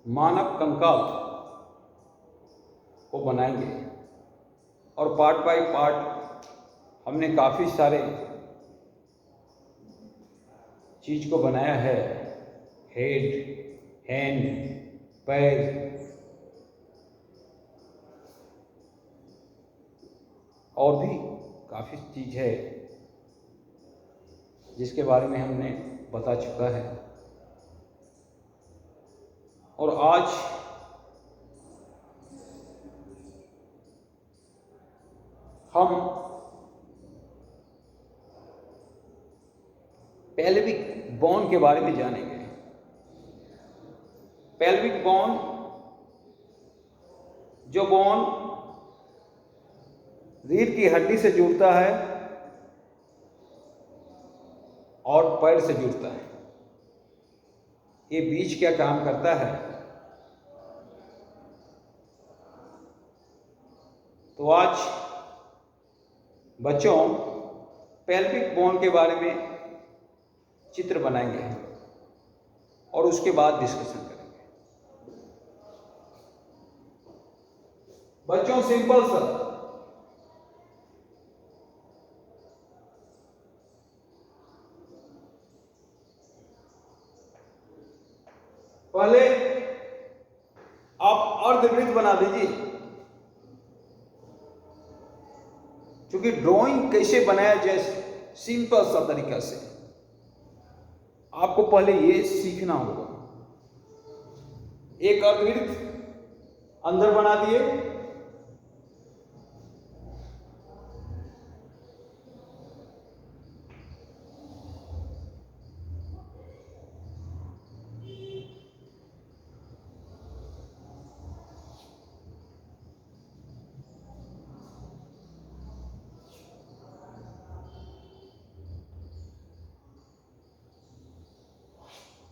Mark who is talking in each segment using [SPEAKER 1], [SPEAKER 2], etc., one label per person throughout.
[SPEAKER 1] मानव कंकाल को बनाएंगे और पार्ट बाय पार्ट हमने काफ़ी सारे चीज़ को बनाया है। हेड, हैंड, पैर और भी काफ़ी चीज़ है जिसके बारे में हमने बता चुका है। और आज हम पेल्विक बोन के बारे में जानेंगे। पेल्विक बोन, जो बोन रीढ़ की हड्डी से जुड़ता है और पैर से जुड़ता है, ये बीच क्या काम करता है? तो आज बच्चों पेल्विक बोन के बारे में चित्र बनाएंगे और उसके बाद डिस्कशन करेंगे। बच्चों सिंपल सा पहले आप अर्धवृत्त बना दीजिए। क्योंकि ड्राइंग कैसे बनाया जाए सिंपल सा तरीका से आपको पहले ये सीखना होगा। एक अर्धवृत्त अंदर बना दिए,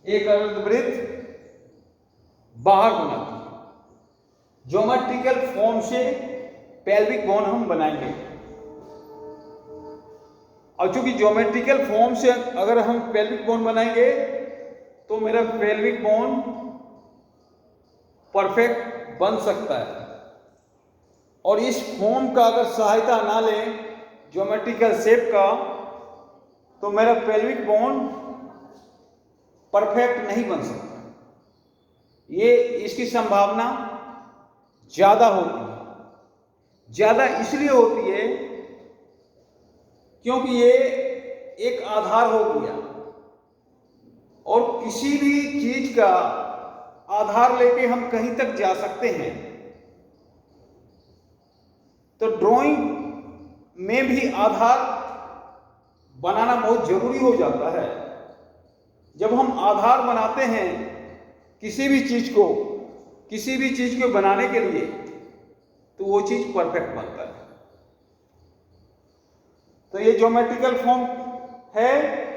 [SPEAKER 1] एक अर्धवृत्त बाहर बना दिए। ज्योमेट्रिकल फॉर्म से पेल्विक बोन हम बनाएंगे। और चूंकि ज्योमेट्रिकल फॉर्म से अगर हम पेल्विक बोन बनाएंगे तो मेरा पेल्विक बोन परफेक्ट बन सकता है। और इस फॉर्म का अगर सहायता ना लें ज्योमेट्रिकल शेप का, तो मेरा पेल्विक बोन परफेक्ट नहीं बन सकता। ये इसकी संभावना ज्यादा होती है। ज्यादा इसलिए होती है क्योंकि ये एक आधार हो गया और किसी भी चीज का आधार लेके हम कहीं तक जा सकते हैं। तो ड्राइंग में भी आधार बनाना बहुत जरूरी हो जाता है। जब हम आधार बनाते हैं किसी भी चीज को बनाने के लिए, तो वो चीज परफेक्ट बनता है। तो ये ज्योमेट्रिकल फॉर्म है।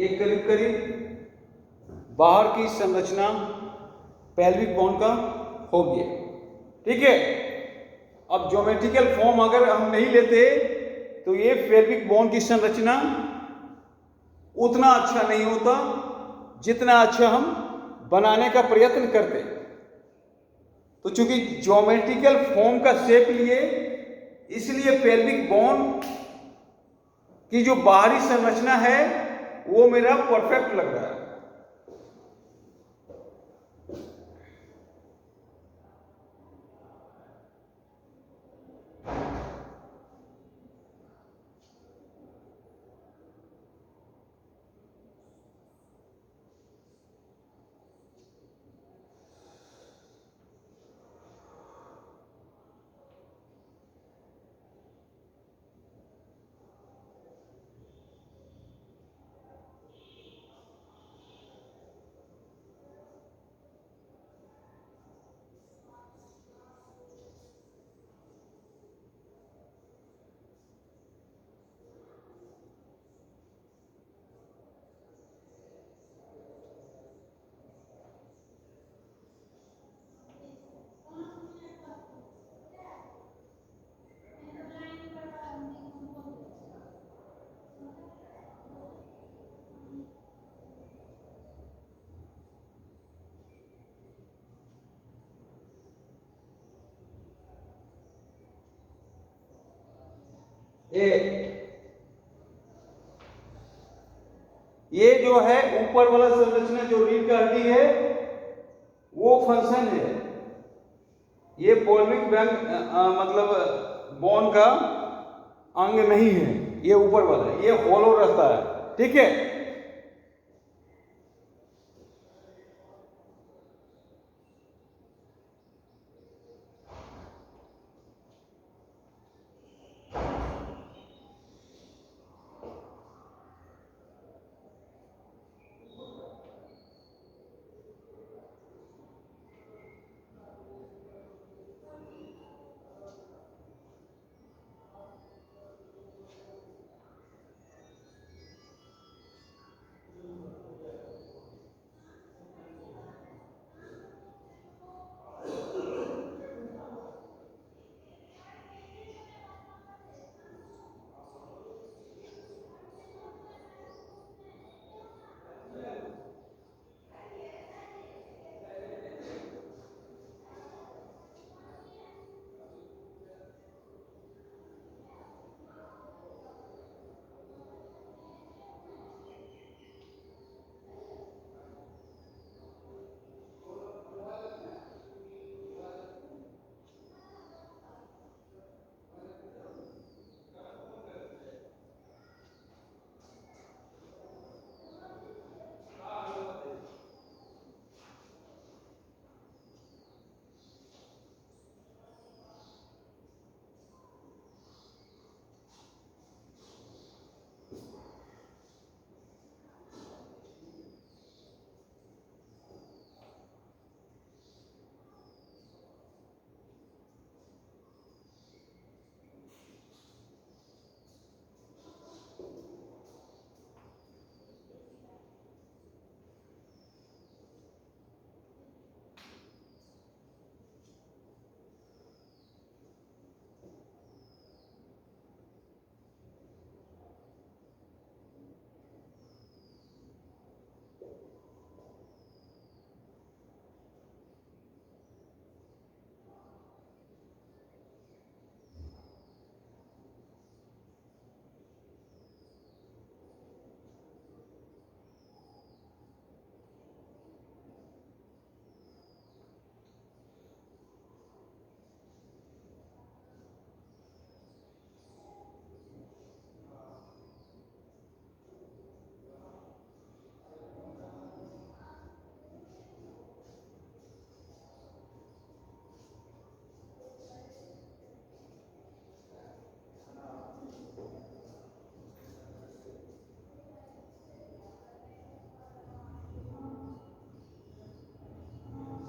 [SPEAKER 1] एक करीब करीब बाहर की संरचना पेल्विक बोन का हो गया। ठीक है, अब ज्योमेट्रिकल फॉर्म अगर हम नहीं लेते तो ये पेल्विक बोन की संरचना उतना अच्छा नहीं होता जितना अच्छा हम बनाने का प्रयत्न करते। तो चूंकि ज्योमेट्रिकल फॉर्म का शेप लिए, इसलिए पेल्विक बोन की जो बाहरी संरचना है वो मेरा परफेक्ट लग रहा है। ये जो है ऊपर वाला संरचना जो रीढ़ का हड्डी है वो फंक्शन है। ये पेल्विक मतलब बोन का अंग नहीं है, ये ऊपर वाला है, ये होलो रहता है। ठीक है,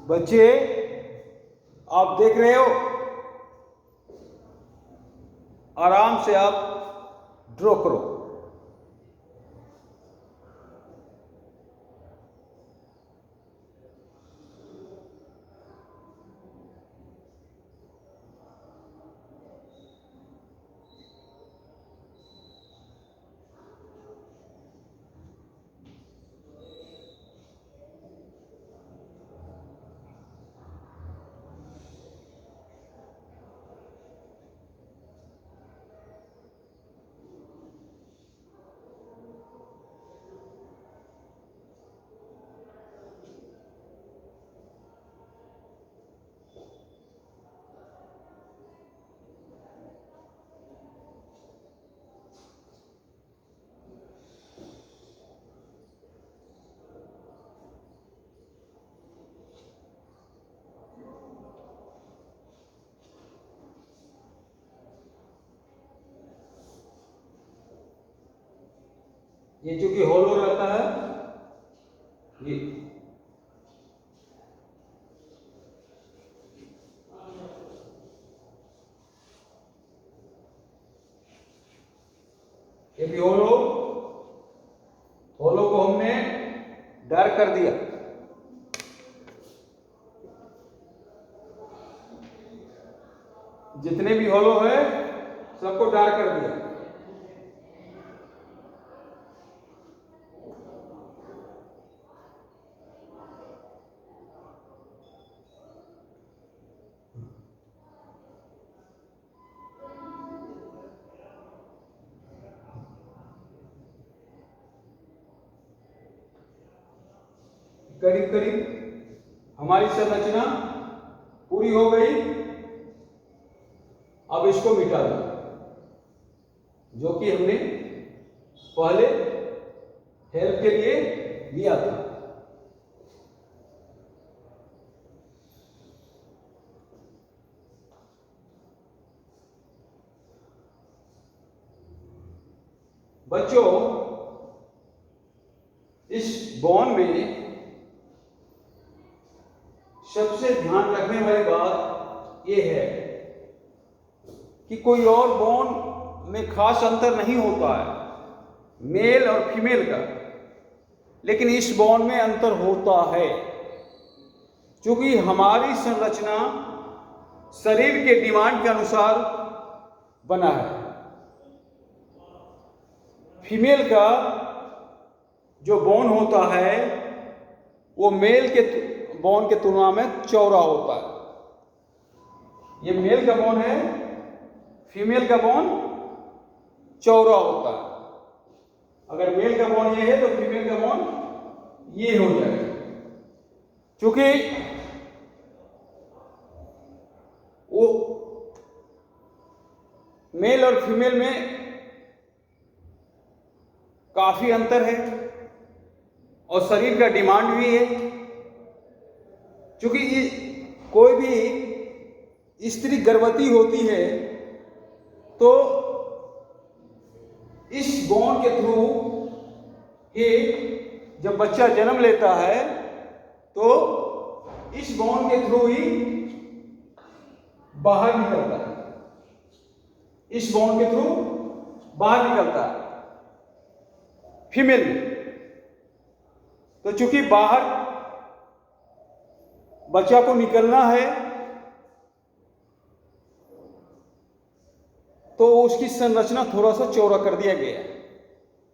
[SPEAKER 1] बच्चे आप देख रहे हो, आराम से आप ड्रॉ करो। ये चूंकि होलो रहता है, ये भी होलो को हमने डार्क कर दिया। जितने भी होलो है सबको डार्क कर दिया। करीब करीब हमारी संरचना पूरी हो गई। अब इसको मिटा दो, जो कि हमने पहले हेल्प के लिए लिया था। बच्चों, इस बॉन्ड में सबसे ध्यान रखने वाली बात यह है कि कोई और बॉन्ड में खास अंतर नहीं होता है मेल और फीमेल का, लेकिन इस बॉन्ड में अंतर होता है क्योंकि हमारी संरचना शरीर के डिमांड के अनुसार बना है। फीमेल का जो बॉन्ड होता है वो मेल के बॉन्ड के तुलना में चौड़ा होता है। ये मेल का बॉन्ड है, फीमेल का बॉन्ड चौड़ा होता है। अगर मेल का बॉन्ड ये है तो फीमेल का बॉन्ड ये हो जाएगा। क्योंकि वो मेल और फीमेल में काफी अंतर है और शरीर का डिमांड भी है। क्योंकि कोई भी स्त्री गर्भवती होती है तो इस बॉन्ड के थ्रू ही जब बच्चा जन्म लेता है तो इस बॉन्ड के थ्रू ही बाहर निकलता है। इस बॉन्ड के थ्रू बाहर निकलता है फीमेल में। तो चूंकि बाहर बच्चा को निकलना है तो उसकी संरचना थोड़ा सा चौड़ा कर दिया गया है,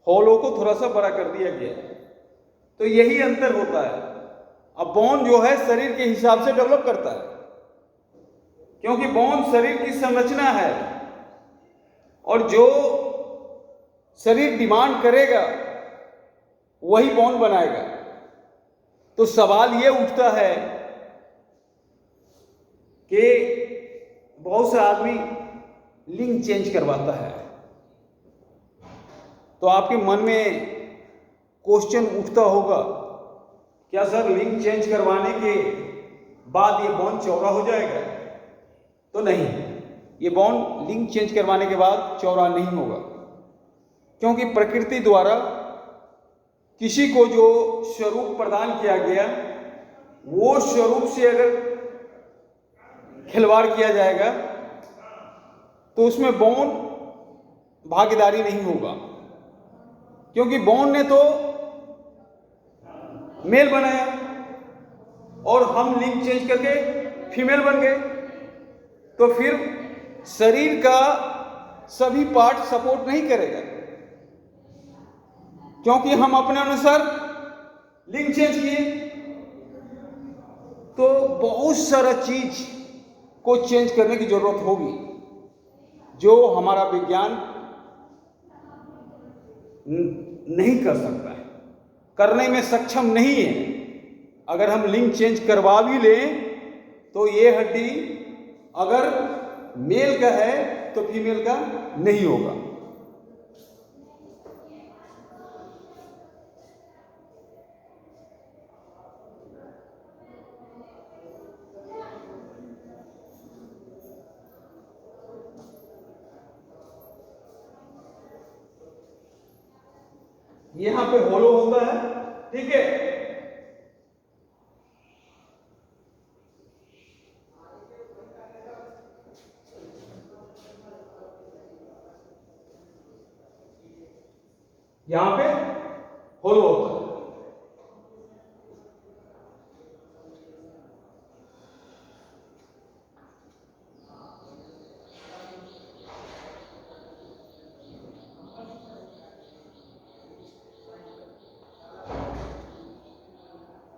[SPEAKER 1] होलो को थोड़ा सा बड़ा कर दिया गया है। तो यही अंतर होता है। अब बॉन्ड जो है शरीर के हिसाब से डेवलप करता है, क्योंकि बॉन्ड शरीर की संरचना है और जो शरीर डिमांड करेगा वही बॉन्ड बनाएगा। तो सवाल ये उठता है कि बहुत से आदमी लिंग चेंज करवाता है, तो आपके मन में क्वेश्चन उठता होगा, क्या सर लिंग चेंज करवाने के बाद ये बॉन्ड चौड़ा हो जाएगा? तो नहीं, ये बॉन्ड लिंग चेंज करवाने के बाद चौड़ा नहीं होगा, क्योंकि प्रकृति द्वारा किसी को जो स्वरूप प्रदान किया गया वो स्वरूप से अगर खिलवाड़ किया जाएगा तो उसमें बॉन्ड भागीदारी नहीं होगा, क्योंकि बॉन्ड ने तो मेल बनाया और हम लिंग चेंज करके फीमेल बन गए। तो फिर शरीर का सभी पार्ट सपोर्ट नहीं करेगा, क्योंकि हम अपने अनुसार लिंग चेंज किए। तो बहुत सारा चीज को चेंज करने की जरूरत होगी जो हमारा विज्ञान नहीं कर सकता है, करने में सक्षम नहीं है। अगर हम लिंग चेंज करवा भी लें तो ये हड्डी अगर मेल का है तो फीमेल का नहीं होगा। यहां पे होलो होता है, ठीक है। यहां पे होलो होता है।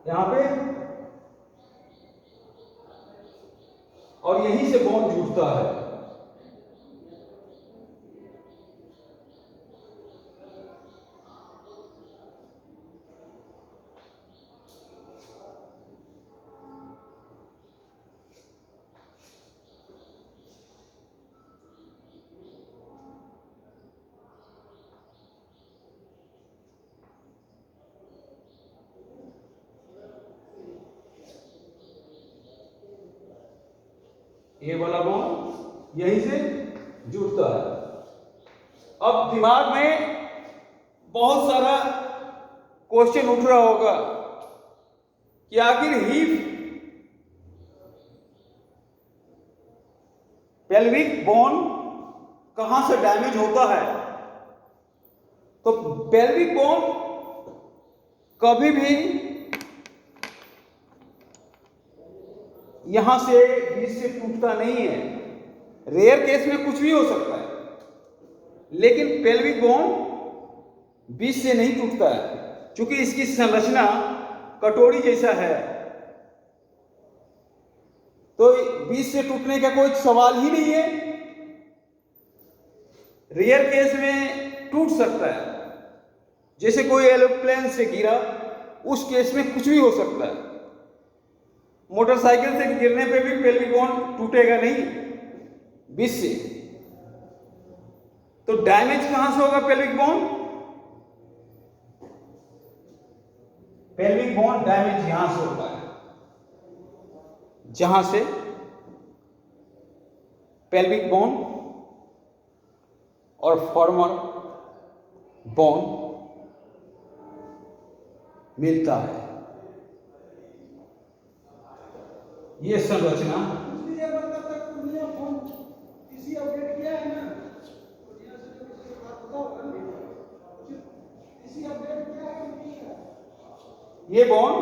[SPEAKER 1] यहां पे और यहीं से बॉन्ड जुड़ता है। ये वाला बॉन्ड यहीं से जुड़ता है। अब दिमाग में बहुत सारा क्वेश्चन उठ रहा होगा कि आखिर हिप पेल्विक बोन कहां से डैमेज होता है। तो पेल्विक बोन कभी भी यहां से बीच से टूटता नहीं है। रेयर केस में कुछ भी हो सकता है, लेकिन पेल्विक बोन बीच से नहीं टूटता है, क्योंकि इसकी संरचना कटोरी जैसा है। तो बीच से टूटने का कोई सवाल ही नहीं है। रेयर केस में टूट सकता है, जैसे कोई एरोप्लेन से गिरा, उस केस में कुछ भी हो सकता है। मोटरसाइकिल से गिरने पे भी पेल्विक बोन टूटेगा नहीं बीच से। तो डैमेज कहां से होगा pelvic bone? Pelvic bone damage यहां से होता है, जहां से पेल्विक बोन और फॉर्मर बोन मिलता है। ये संरचना ये बॉन्ड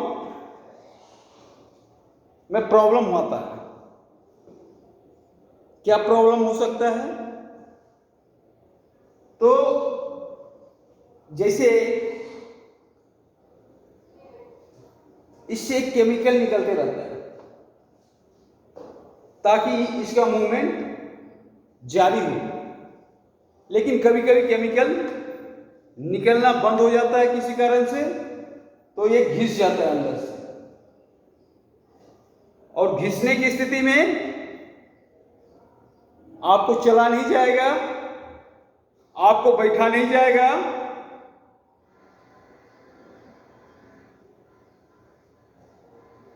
[SPEAKER 1] में प्रॉब्लम होता है। क्या प्रॉब्लम हो सकता है? तो जैसे इससे एक केमिकल निकलते रहता है ताकि इसका मूवमेंट जारी हो, लेकिन कभी कभी केमिकल निकलना बंद हो जाता है किसी कारण से, तो ये घिस जाता है अंदर से। और घिसने की स्थिति में आपको चला नहीं जाएगा, आपको बैठा नहीं जाएगा,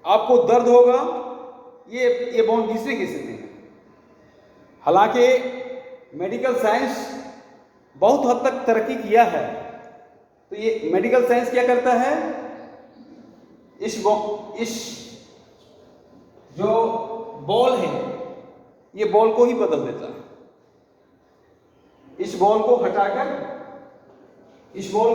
[SPEAKER 1] आपको दर्द होगा। ये बोन घिसने की स्थिति है। हालांकि मेडिकल साइंस बहुत हद तक तरक्की किया है, तो ये मेडिकल साइंस क्या करता है, इस जो बॉल है, ये बॉल को ही बदल देता है। इस बॉल को हटाकर इस बॉल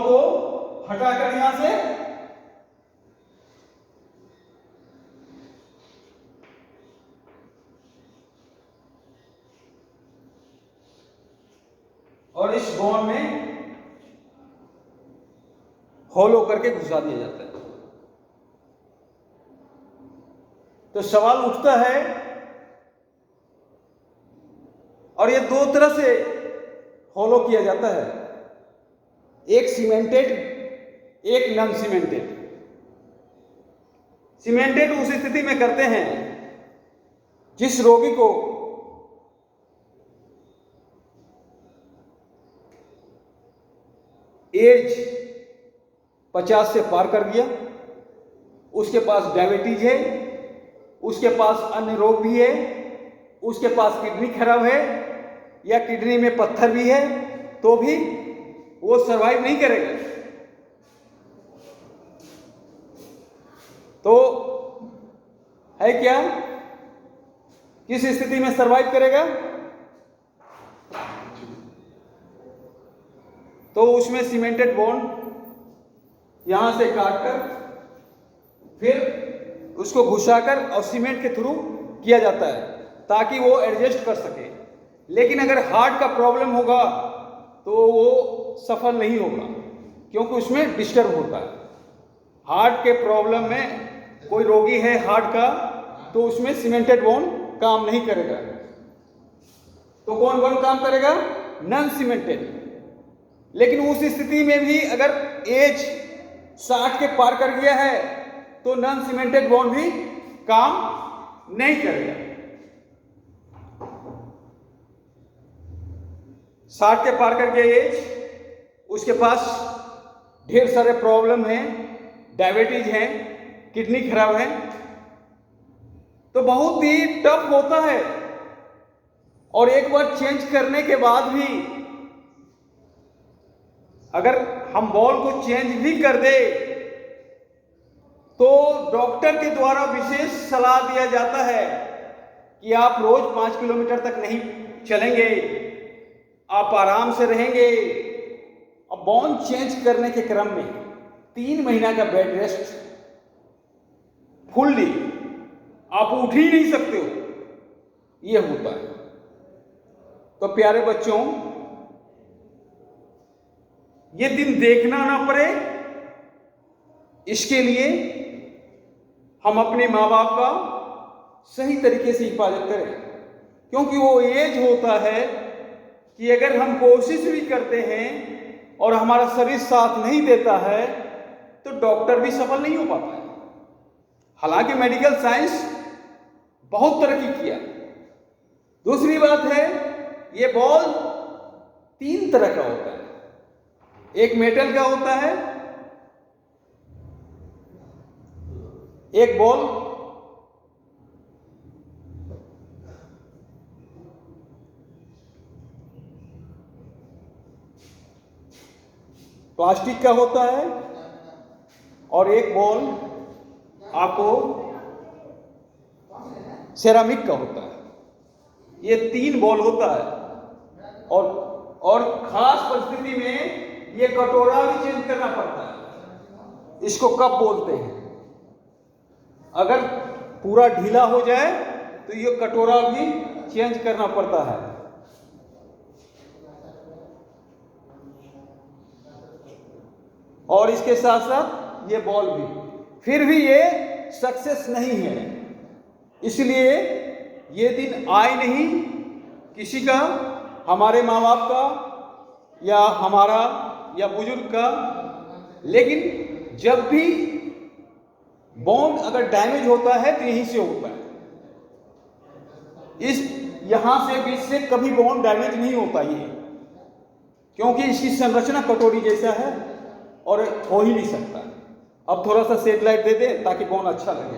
[SPEAKER 1] को हटाकर यहां से और इस बोन में होलो करके घुसा दिया जाता है। तो सवाल उठता है, और ये दो तरह से होलो किया जाता है, एक सीमेंटेड, एक नॉन सीमेंटेड। सीमेंटेड उस स्थिति में करते हैं जिस रोगी को एज 50 से पार कर गया, उसके पास डायबिटीज है, उसके पास अन्य रोग भी है, उसके पास किडनी खराब है या किडनी में पत्थर भी है, तो भी वो सरवाइव नहीं करेगा। तो है क्या, किस स्थिति में सरवाइव करेगा? तो उसमें सीमेंटेड बॉन्ड यहां से काटकर फिर उसको घुसाकर और सीमेंट के थ्रू किया जाता है ताकि वो एडजस्ट कर सके। लेकिन अगर हार्ट का प्रॉब्लम होगा तो वो सफल नहीं होगा, क्योंकि उसमें डिस्टर्ब होता है। हार्ट के प्रॉब्लम में कोई रोगी है हार्ट का, तो उसमें सीमेंटेड बोन काम नहीं करेगा। तो कौन बोन काम करेगा? Non cemented. लेकिन उस स्थिति में भी अगर एज 60 के पार कर गया है तो नॉन सीमेंटेड बोन भी काम नहीं करेगा। 60 के पार कर गया एज, उसके पास ढेर सारे प्रॉब्लम हैं, डायबिटीज है, किडनी खराब है, तो बहुत ही टफ होता है। और एक बार चेंज करने के बाद भी अगर हम बॉल को चेंज भी कर दे तो डॉक्टर के द्वारा विशेष सलाह दिया जाता है कि आप रोज 5 किलोमीटर तक नहीं चलेंगे, आप आराम से रहेंगे। अब बॉल चेंज करने के क्रम में 3 महीना का बेड रेस्ट फुल्ली, आप उठ ही नहीं सकते हो, यह होता है। तो प्यारे बच्चों, ये दिन देखना ना पड़े, इसके लिए हम अपने माँ बाप का सही तरीके से हिफाजत करें, क्योंकि वो एज होता है कि अगर हम कोशिश भी करते हैं और हमारा शरीर साथ नहीं देता है तो डॉक्टर भी सफल नहीं हो पाता है। हालांकि मेडिकल साइंस बहुत तरक्की किया। दूसरी बात है, ये बॉल 3 तरह का होता है। एक मेटल का होता है, एक बॉल प्लास्टिक का होता है और एक बॉल आपको सेरामिक का होता है। ये 3 बॉल होता है और खास परिस्थिति में ये कटोरा भी चेंज करना पड़ता है। इसको कप बोलते हैं। अगर पूरा ढीला हो जाए तो ये कटोरा भी चेंज करना पड़ता है। और इसके साथ साथ ये बॉल भी, फिर भी ये सक्सेस नहीं है। इसलिए ये दिन आए नहीं किसी का, हमारे माँ बाप का या हमारा या बुजुर्ग का। लेकिन जब भी बोन अगर डैमेज होता है तो यहीं से होता है। इस यहां से बीच से कभी बोन डैमेज नहीं होता ये, क्योंकि इसकी संरचना कटोरी जैसा है और हो ही नहीं सकता। अब थोड़ा सा सेटेलाइट दे दें ताकि बोन अच्छा लगे।